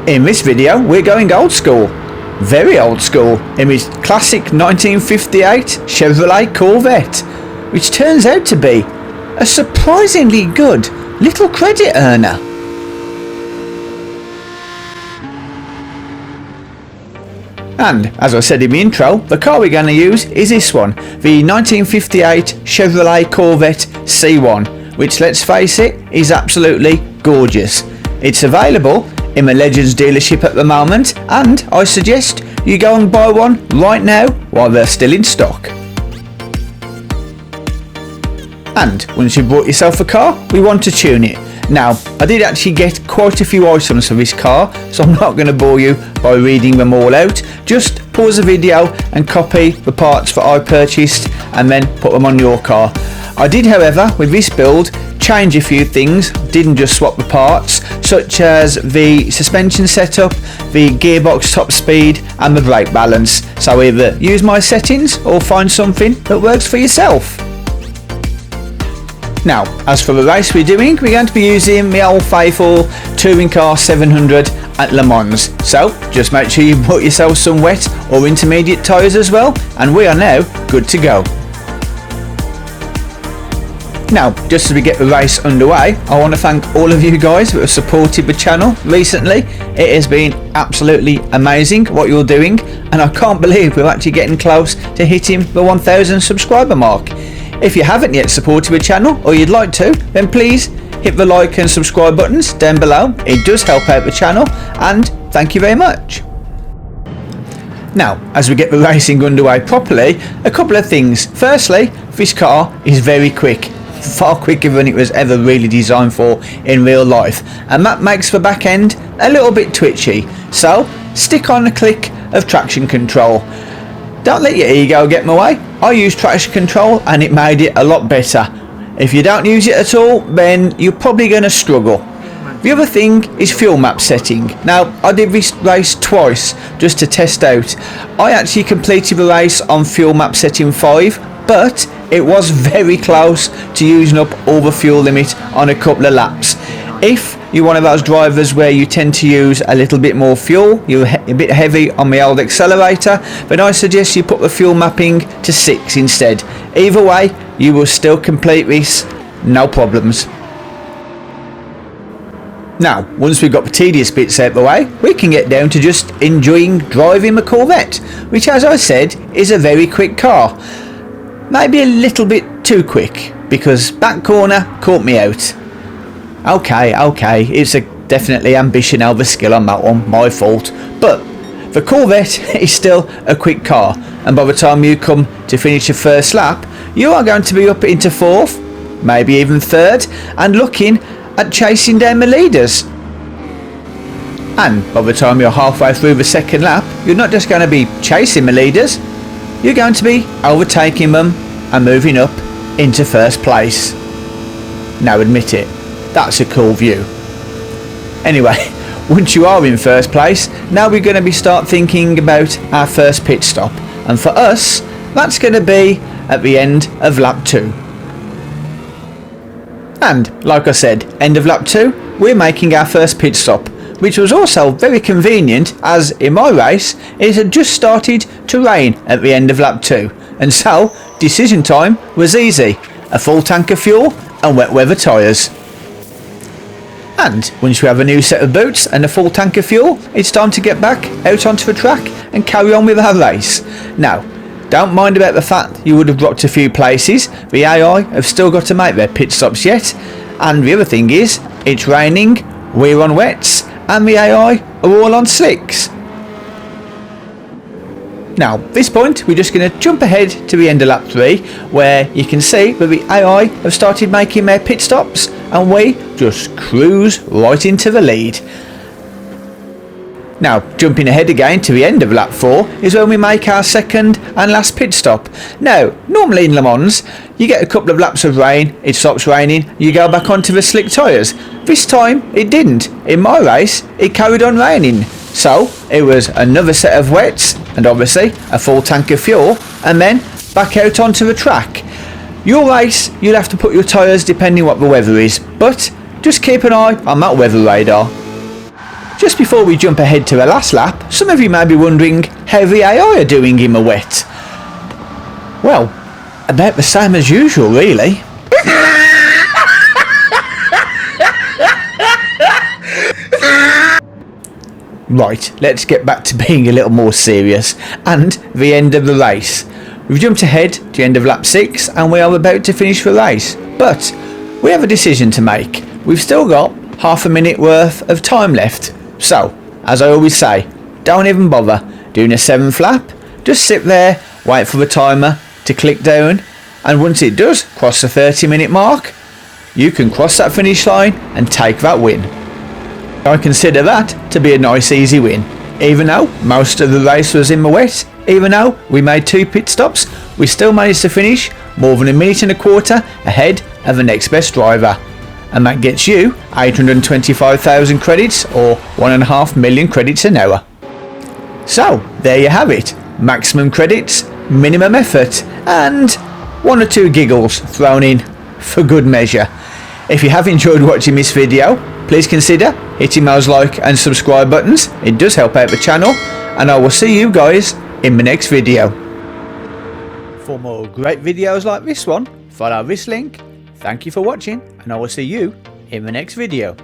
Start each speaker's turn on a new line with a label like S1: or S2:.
S1: In this video we're going old school, very old school, in this classic 1958 Chevrolet Corvette, which turns out to be a surprisingly good little credit earner. And as I said in the intro, the car we're going to use is this one, the 1958 Chevrolet Corvette C1, which, let's face it, is absolutely gorgeous. It's available in the Legends dealership at the moment, and I suggest you go and buy one right now while they're still in stock. And once you've bought yourself a car, we want to tune it. Now, I did actually get quite a few items for this car, so I'm not going to bore you by reading them all out. Just pause the video and copy the parts that I purchased and then put them on your car. I did, however, with this build, change a few things. Didn't just swap the parts, such as the suspension setup, the gearbox top speed and the brake balance. So either use my settings or find something that works for yourself. Now, as for the race we're doing, we're going to be using the old faithful Touring Car 700 at Le Mans. So just make sure you put yourself some wet or intermediate tyres as well, and we are now good to go. Now, just as we get the race underway, I want to thank all of you guys that have supported the channel recently. It has been absolutely amazing what you're doing, and I can't believe we're actually getting close to hitting the 1000 subscriber mark. If you haven't yet supported the channel, or you'd like to, then please hit the like and subscribe buttons down below. It does help out the channel, and thank you very much. Now, as we get the racing underway properly, a couple of things. Firstly, this car is very quick, far quicker than it was ever really designed for in real life, and that makes the back end a little bit twitchy, so stick on a click of traction control. Don't let your ego get in the way. I use traction control and it made it a lot better. If you don't use it at all, then you're probably going to struggle. The other thing is fuel map setting. Now, I did this race twice just to test out. I actually completed the race on fuel map setting 5, but it was very close to using up all the fuel limit on a couple of laps. If you're one of those drivers where you tend to use a little bit more fuel, you're a bit heavy on the old accelerator, then I suggest you put the fuel mapping to 6 instead. Either way, you will still complete this, no problems. Now, once we've got the tedious bits out of the way, we can get down to just enjoying driving the Corvette, which, as I said, is a very quick car. Maybe a little bit too quick, because back corner caught me out. Okay, it's a definitely ambition over skill on that one, my fault. But the Corvette is still a quick car, and by the time you come to finish your first lap, you are going to be up into 4th, maybe even 3rd, and looking at chasing down the leaders. And by the time you're halfway through the second lap, you're not just going to be chasing the leaders, you're going to be overtaking them and moving up into 1st place. Now admit it, that's a cool view. Anyway, once you are in 1st place, now we're going to start thinking about our first pit stop, and for us that's going to be at the end of lap 2. And like I said, end of lap 2 we're making our first pit stop, which was also very convenient as in my race it had just started to rain at the end of lap 2, and so decision time was easy: a full tank of fuel and wet weather tyres. And once we have a new set of boots and a full tank of fuel, it's time to get back out onto the track and carry on with our race. Now, don't mind about the fact you would have dropped a few places. The AI have still got to make their pit stops yet, and the other thing is, it's raining, we're on wets, and the AI are all on slicks. Now, at this point, we're just going to jump ahead to the end of lap 3, where you can see that the AI have started making their pit stops, and we just cruise right into the lead. Now, jumping ahead again to the end of lap 4 is when we make our second and last pit stop. Now, normally in Le Mans, you get a couple of laps of rain, it stops raining, you go back onto the slick tyres. This time, it didn't. In my race, it carried on raining. So, it was another set of wets, and obviously a full tank of fuel, and then back out onto the track. Your race, you'll have to put your tyres depending what the weather is, but just keep an eye on that weather radar. just before we jump ahead to the last lap, some of you may be wondering how the AI are doing in the wet. Well, about the same as usual really. Right, let's get back to being a little more serious and the end of the race. We've jumped ahead to the end of lap 6 and we are about to finish the race, but we have a decision to make. We've still got half a minute worth of time left, so as I always say, don't even bother doing a 7th lap. Just sit there, wait for the timer to click down, and once it does cross the 30-minute mark, you can cross that finish line and take that win. I consider that to be a nice easy win. Even though most of the race was in the wet, even though we made 2 pit stops, we still managed to finish more than a minute and a quarter ahead of the next best driver. And that gets you 825,000 credits or 1.5 million credits an hour. So there you have it. Maximum credits, minimum effort, and 1 or 2 giggles thrown in for good measure. If you have enjoyed watching this video, please consider hitting those like and subscribe buttons. It does help out the channel, and I will see you guys in the next video. For more great videos like this one, follow this link. Thank you for watching, and I will see you in the next video.